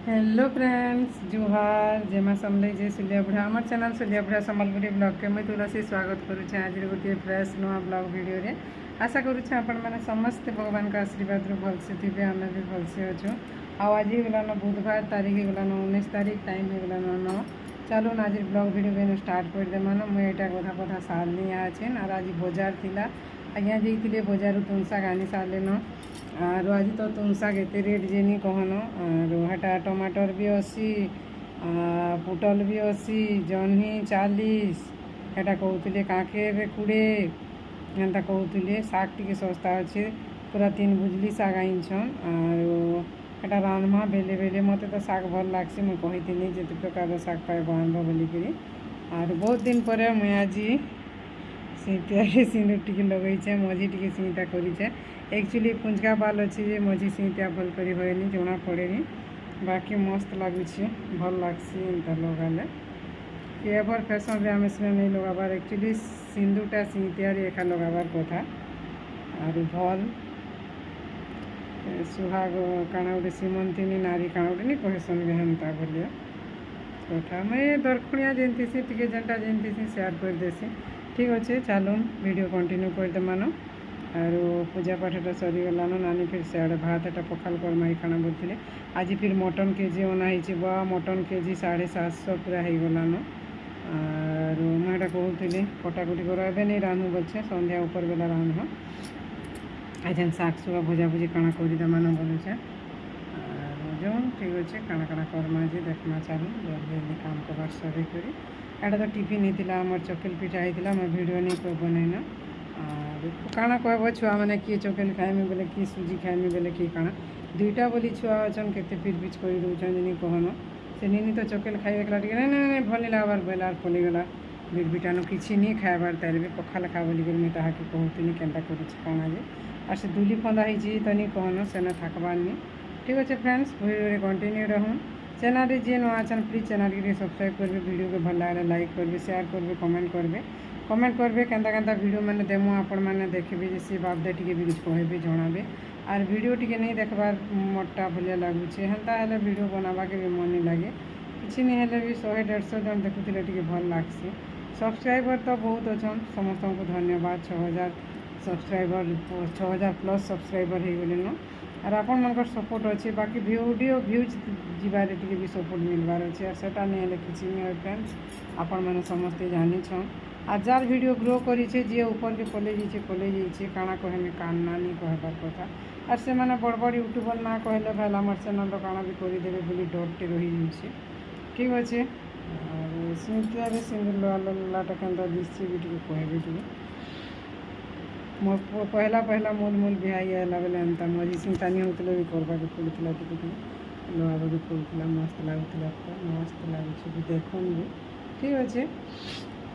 Hello friends जुहार जेमा समले जे सुलिया बुढ़ा आम चैनल सुलिया बुढ़ा सम्बलपुरी ब्लॉग के मुझे तुलसी स्वागत करुचे आज गोटे फ्रेश नुआ ब्लॉग वीडियो रे आशा करुचे आपण मैंने समस्ते भगवान का आशीर्वाद रू भलसे थे आम भी भलसे अच्छु आज गलान बुधवार तारीख गलान 19 तारीख टाइम हो गलान 9 चलो आज ब्लॉग वीडियो बेन स्टार्ट कर देमान मुझे गधा पधा सारनी अच्छे और आज बजार थिला आज्ञा जाइए बजार तुन शाग आनी सारे न और आज तो तुम शाग एत रेट जेनी कहन और हटा टमाटर भी 80 पुटल भी 80 जह्नी 40 एटा कहते काकेर 20 एंता कहते शाग टी सस्ता अच्छे पूरा 3 बुझली शाग आईछन और एटा रांधमा बेले बेले मत तो शाग भल लग्सी मुझे कही जिते प्रकार शाग पाइब आनब बोलिकी और बहुत दिन पर मुझे आज सीतिया सिंदूर टी लगे मझी टी सीता करे एक्चुअली पुंजका बाल अच्छे मझी सीतिया भल कर हुए जना पड़े बाकी मस्त लगुच भल लग्सी एंता लगाले एवर फैशन रे आम सीना नहीं लगाबार एक्चुअली सिंदूरटा सीतिया एका लगाबार कथा और भल सुहाग काना गोटे सीमंतिनी नारी काना गोटे नहीं कहसन हेन्ता बोलिया कथा मुझे दरखुणिया जेनती टी जेनटा जेनती सेयार कर देसी ठीक अच्छे चलो वीडियो कंटिन्यू करदे मानो और पूजा पाठटा सरीगलान नानी फिर सियाड़े भातटा पखाल करमाई खाना बोलते आज फिर मटन केजी अनाई बा मटन केजी 750 पूरा हो गलान और मुझे कहते कटाकुटी कर नहीं रांधु बोलছে सन्ध्या ऊपर बेला रांध आज शाग सुगा भजा भुजी काଣା कर मान बोलुचे जो ठीक अच्छे काଣା काଣା करमा जे देखना चालू जल्दी जल्दी काम करवार सरी करी एटा तो टिफिन होता आम चकेल पिठा होता मैं भिडियो नहीं कर बनईना और काଣା कहब छुआ मैंने किए चकेल खाएमी बोले कि सुजी खाएमी बोले कि काଣା दुईटा बोली छुआ अच्छन केते पिरपिच कर दूचन जिनी कहन से निनी तो चकेल खाई देखला नहीं नहीं भल नहीं लगबार बेलार फलिगला बिट बिटानो किसी नहीं खाइबार तार भी पखाल खा बोलिक मुझे ताकि कहूनी केन्ता कर काଣା जे और से दुली फंदा होती तो नहीं कहन सेना थकबार नहीं ठीक अच्छे फ्रेंड्स वीडियो कंटिन्यू रहूँ चैनल जे नुआ आछन प्लीज चैनल के सब्सक्राइब करेंगे वीडियो के भल लगे लाइक करेंगे शेयर करेंगे कमेंट करेंगे केन्ता केन्ता वीडियो मैंने देमु आपण मैंने देखबे जे सी बाबदे टी भी कुछ कहबे जनाबे और वीडियो टी नहीं देखबार मोटा भलिया लगुचे हेन्ता हेले वीडियो बनावा के भी मन नहीं लगे किसी नहीं हेले भी 100-150 जन देखुले टी भल लगसी सब्सक्राइबर तो बहुत अच्छन समस्त को धन्यवाद 6000 सब्सक्राइबर 6000 प्लस सब्सक्राइबर हो गले और आपण मनकर सपोर्ट अच्छे बाकी वीडियो व्यूज जीवार टी भी सपोर्ट मिलबार अच्छे और सेटा नहीं हेले किसी नहीं हो फ्रेंड्स आपण मैंने समस्ते जानी छन और जार वीडियो ग्रो करी जी ऊपर के पले जाइए काଣା कहमे कान्ना नहीं कहबार कथा और से मैंने बड़ बड़ यूट्यूबर ना कहले भाई आम चैनल काଣା भी करदेवे बोली डरटे रही जाए ठीक अच्छे और सिंतिया सिंदूर लाटा केन्ता दिशे भी टी कहबे टी मो पहला पहला मूल मूल बिहाई आला बेले एंता मझी सिंतानी होता भी करवा के पड़ता टी लगा के पड़ता मस्त लगुला मस्त लगुच देखन भी ठीक अच्छे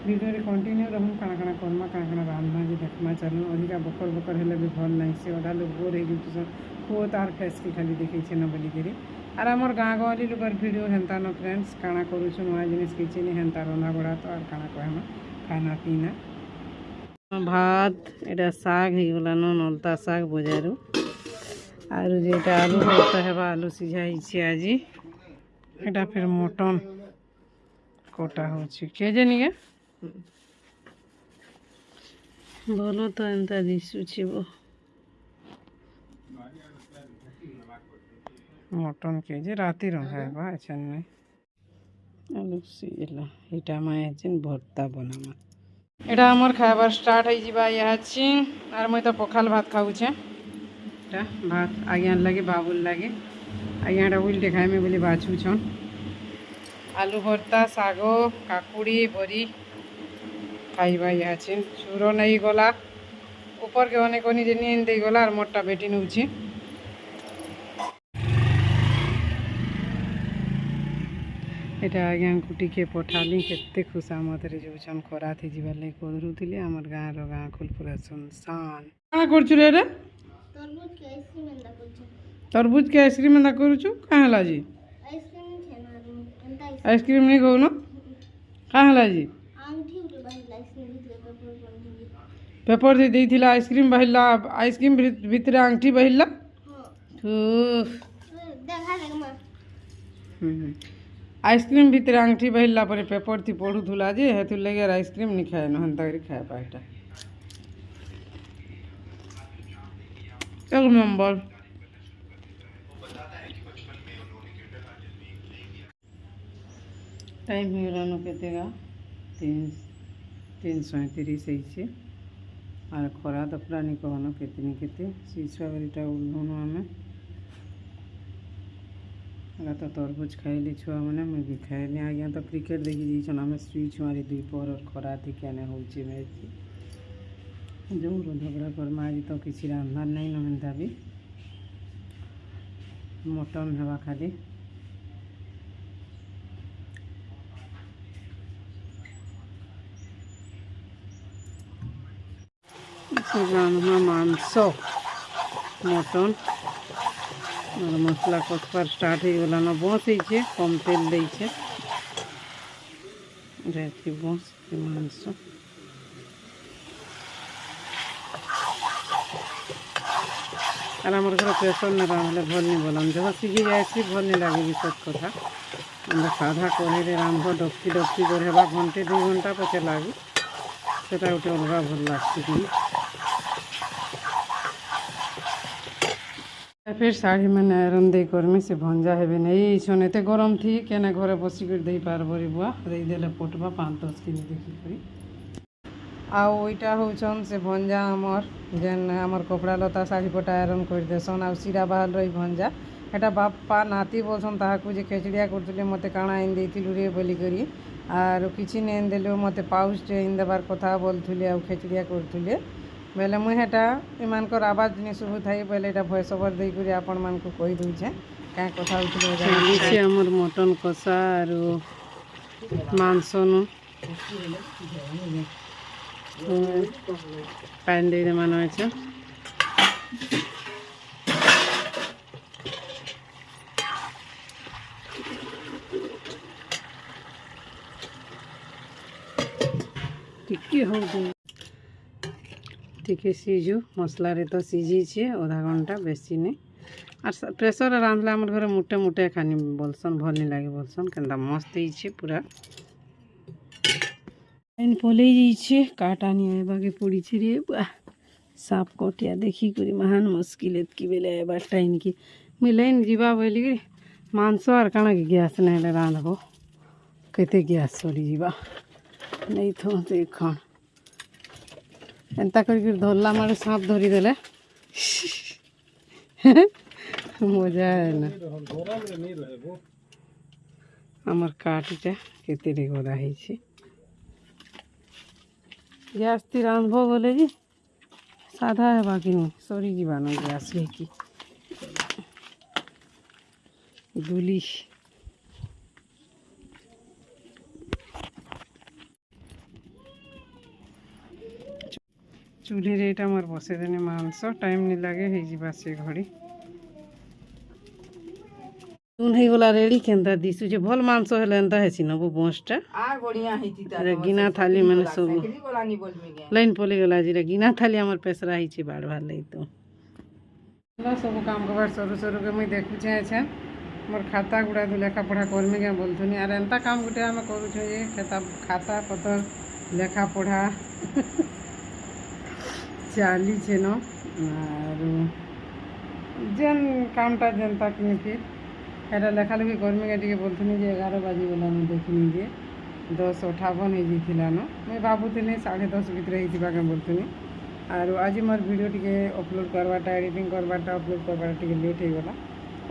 वीडियो रे कंटिन्यू रहूँ काଣା काଣା करमा काଣା काଣା रांधना जी देखना चालू अधिका बकर बकर हेले भी भल नहीं से अधा लोग बोर हो गए पुओ तार फेस के खाली देखे न बोलिकी और आमर गाँ गहली लोकर भिडियो हेन्ता न फ्रेंड्स काଣା करुछु नुआ जिनिस किछि नहीं हेन्ता रंधा बड़ा तो और काଣା कहमा खाना पीना भात एटा शाग हो गलान नलता शाग बजारू और जेटा आलू भर्ता है आलू सीझाई आज एटा फिर मटन कटा हो जानी के भल तो एंता दिशुची वो मटन के जे राति रंधा है अच्छा नहीं आलू सीझला इटा माए भर्ता बनामा एटा आमर खाइबार स्टार्ट हो जावा और मुई तो पखाल भात खाऊचे भात आज्ञा लगे बाबुल लगे आज्ञा उल्टे खाएमी बोली बाछुछन आलू भर्ता शाग काकुड़ी बरी खाइबा चूर नहीं गला ऊपर के अनेक जेनी दे गला और मोटा बेटी नौची एटा आज्ञा को टिके पठाली केते खुशा मत जो खरा थी जीवार लगे कदरुले आमर गाँ खुल पूरा सुनसान क्या करछु रे तरबूज के आइसक्रीम एंता करूछु कहाँ हला जी आइसक्रीम नहीं कहू न कहाँ हला जी पेपर दे देइथिला आइसक्रीम बहिला आइसक्रीम भीतर आंगठी बहिला आइसक्रीम भितर आंगठी बहिला पर पेपर थी पढ़ुला जे हेतु लगे आइसक्रीम नहीं खाए हेन्ता कर खाए पाटा एक नंबर। टाइम हो गलान केतेगा 3:37 और खरा तो पूरा नहीं कहन केते शीशा बरीटा उल्लुन आम तो तरबुज खाइली छुआ मैंने मुझे भी खाइली आज्ञा तो क्रिकेट देखी जाइछन आम शुई छुआरी 2 पहर और खरा थी क्या होची मैच जो झगड़ा करमा आज तो किसी रांधार नहीं नहेंता भी मटन हवा खाली मांस मटन और मसला कसबार स्टार्ट हो गलान बस हो कम तेल देछे बस मांस और आम घर प्रेसर न रांधले भल नहीं बोलाम जहाँ सीझी जाए भल नहीं लगे सब कथा साधा कढ़े रांध डक्टी डक्टी गढ़ेबा घंटे 2 घंटा पचे लगे से गोटे अलग भल लगे फिर साड़ी मैंने आयरन दे करमी से भंजा हेबे नहीं सन एत गरम थी केने घरे बसिक दे पारबरी बुआ देदेले पटवा 5-10 किलो देखिक आईटा होचन से भंजा आमर जेन आमर कपड़ा लता साड़ी पटा आयरन कर देसन आ सिरा बाहर रही भंजा एटा बापा नाती बोलसन ताहाकू जे खेचड़िया करतुले मते काଣା इन देथिलु रे बोली करी आर किछि ने देलो मते पाउच टे इन देबार कथा बोलथुले आ खेचड़िया करतुले बेले मुई हेटा इमानकर आवाज नहीं शुभु थाई बेले एटा वॉइस ओवर दे करी आपण मान को कहि दूचे का कथा होतले चालीछि हमर मटन कसा आर मांस नु पानी दे मानो छै टिके हो गई टिके सीझु मसला रे तो सीझी आधा घंटा बेसी नहीं और प्रेसर रांधला आम घर मुटे मुटे खानी बोलसन भल नहीं लगे बोलसन केन्ता मस्त ही पूरा लाइन पलि जाइए काटा नहीं आएबा के पड़ी रे बुआ साफ कटिया देखी करी महान मुस्किल एतकी बेले आएबा टाइम की मुई लाइन जीवा बोली मांस और काना के गैस नहीं रांधब केते गैस सरी जीवा नहीं थो देखन एंता कर धरला मारे सांप धरी देले मजा है ना आमर काटटा केते रे गदा है गैस ती रांधब बोले जी साधा है बाकी नहीं सरी जीवान गैस कि गुली चूल्ही रेटा मोर बसे देने मांस टाइम नहीं लगे है से घड़ी गला रेडी केन्ता दिशु जे भल मांस हेले एंता हेसी न वो बोंसटा आ बढ़िया हेती ता गिना थाली माने सब लाइन पले गला जी रे गिना थाली हमर पेसरा ही छी बाड़ भाल लई तो सब काम करबार सरू सरू के मुई देखु छै मोर खाता गुड़ा दु लेखा पढ़ा करमी के बोलथुनी आर एंता काम गुटे हम करू छै जे खाता पतर लेखा पढ़ा चाली छे न और जेन कामटा जनता कि फिर एटा लेखा लेखी कर्मी के टी बोलथुनी जे 11 बाजी गला न देखनी जे 10:58 हो जाइथिला न मैं भाबुथिनी 10:30 भितर होइथिबा के बोलथुनी और आज मोर वीडियो टी अपलोड करवाटा एडिटिंग करवाटा अपलोड करवाटा टी लेट हो गला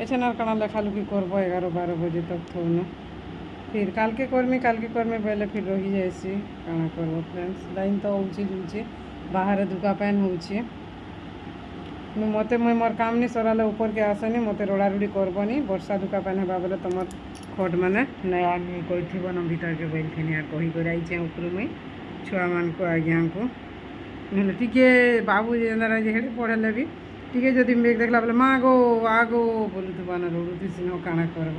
एछन और काना लेखा लुखी करब 11-12 बजे तक थो न फिर काल के कर्मी पहले फिर रही जाइसी काना करब फ्रेंड्स लाइन तो उची बाहर दुका पैन होची मते मुई मोर काम नहीं सराले ऊपर के आसनी मते रोड़ारुड़ी करबनी वर्षा दुका पैन हेबा बेले तुम खट माने नया नहीं कही न भीतर के बैठनी और कही कर आई ऊपर मुई छुआ मान को आज्ञा को ना टिके बाबू जे हेड़े पढ़ेले भी टिके जदि मेघ देखला बोले माँ गो आगो बोलुथबा न रोड़ुथि सिनो काना करब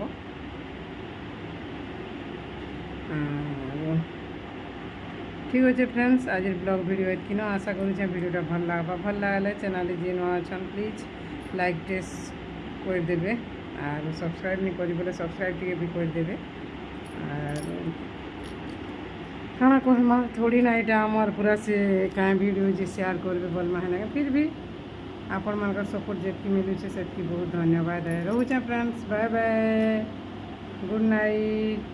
ठीक अच्छे फ्रेंड्स आज ब्लॉग वीडियो एतकी न आशा करूँ वीडियोटा भल लगले चैनल जी नुआ अच्छा प्लीज लाइक टेस्ट कर देबे আর সবসক্রাইব নি করি বলে সবসক্রাইব টিকে भी କରିଦେବେ। আর কাଣା কহমা থোড়ি না এটা আমার পুরা সে কাঁ ভিডিও যে সেয়ার করবে বলমা হେ ফির भी आपण मानकर सपोर्ट जेतकी मिलुचे सेतकी बहुत धन्यवाद है। रोचे friends, bye bye, good night.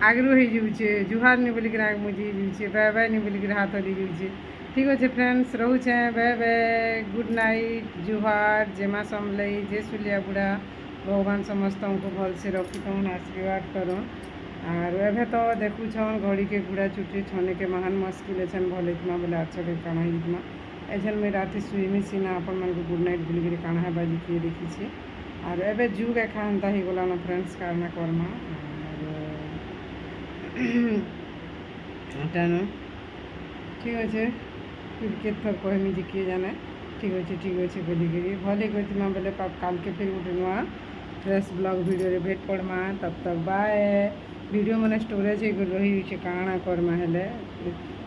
आगे हो जाऊे जुहार नहीं बोलिक आग मुझे जाऊे, बाय बाय नहीं बोलिक हाथ हली जाऊे। ठीक अच्छे फ्रेंड्स, रोचे, बाय बाय, गुड नाइट, जुहार, जेमा समलई, जे सुलिया बुढ़ा, भगवान समस्त को भल से रखी तुम आशीर्वाद करो। और एवं तो देखुन घड़ी के गुड़ा चुटी छने के महान मुश्किल छन भल होता बोले आज के काଣା होता एजन मैं रात शुईमी सीना आपण मान को गुड नाइट बोलिक काଣା है बाजी किए देखी। और एवं जुग एखा एंता ही गला ना फ्रेंड्स कारणा करमा और ठीक अच्छे फिर के थर कहमी जे किए जाने। ठीक अच्छे बोलिक भले कहती बोले काल के फिर गोटे नुआ फ्रेश ब्लॉग वीडियो भेट पड़मा। तब तक बाय। वीडियो मैंने स्टोरेज रही काଣା करमा हेले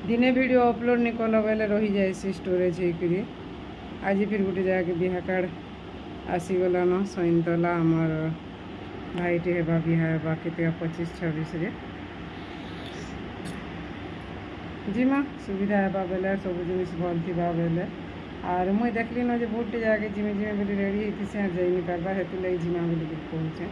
दिने वीडियो अपलोड नहीं कल बेले रही जाए स्टोरेज होकर। आज फिर गोटे जगह बिहा कार्ड आसीगलान सईतला आमर भाईटे हेबा बिहा हेबा के 25-26 जिमा सुविधा हेबा बेले सब जिनिस भल थी बेले। और मुई देखली न जे बहुत जगह जिमे जिमे बोली रेडी होती से जाई नहीं पार्बा हेतु लगी जिमा बोली कहूचे।